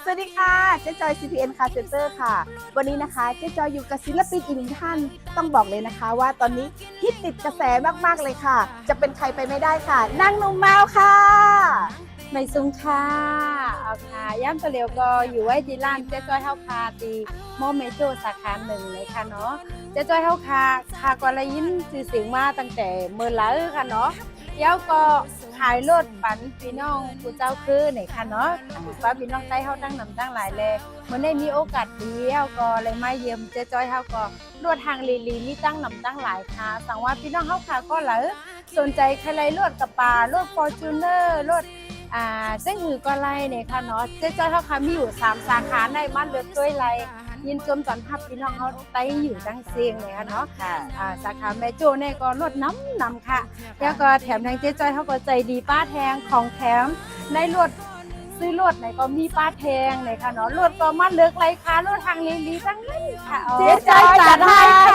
สวัสดีค่ะเจ๊จอย CPN Car Center ค่ะวันนี้นะคะเจ๊จอยอยู่กับศิลปินอีกหนึ่งท่านต้องบอกเลยนะคะว่าตอนนี้ฮิตติดกระแสมากๆเลยค่ะจะเป็นใครไปไม่ได้ค่ะนางนมแมวค่ะไม่ซุงค่ะเอาค่ะย่ำตัวเร็วก็อยู่ไว้ที่ร้านเจ๊จ้อยเฮาคาตีโมเมโจสาขาหนึ่งเลยค่ะเนาะเจ๊จ้อยเฮาคากวาลยินสื่อเสียงมาตั้งแต่เมื่อแล้วค่ะเนาะแล้วก็ขายรถปันพี่น้องผู้เจ้าคือเนี่ยค่ะเนาะป้าพี่น้องใต้เฮาตั้งนำตั้งหลายเลยมันได้มีโอกาสดีแล้วก็เลยมาเยี่ยมเจ๊จ้อยเฮาก็รถทางลีมีตั้งนำตั้งหลายค่ะสั่งว่าพี่น้องเฮาคาก็เหลอสนใจใครไรรถกับป่ารถ Fortuner รถซึ่งหือก็ไล่เนี่ยค่ะเนาะเจ๊จ้อยเขาค่ะมีอยู่3สาขาในบ้านเลือดด้วยไรยินจมตอนพับพี่น้องเขาไต้อยู่ตั้งเสียงเนี่ยค่ะเนาะสาขาแม่โจเนี่ยก็ลดน้ำค่ะแล้วก็แถมทางเจ๊จ้อยเขาก็ใจดีป้าแทงของแถมในรถซื้อรถไหนก็มีป้าแทงเนี่ยค่ะเนาะรถก็มาเลือกไรค่ะรถทางลีทั้งนั้นค่ะเจ๊จอยจัดให้ค่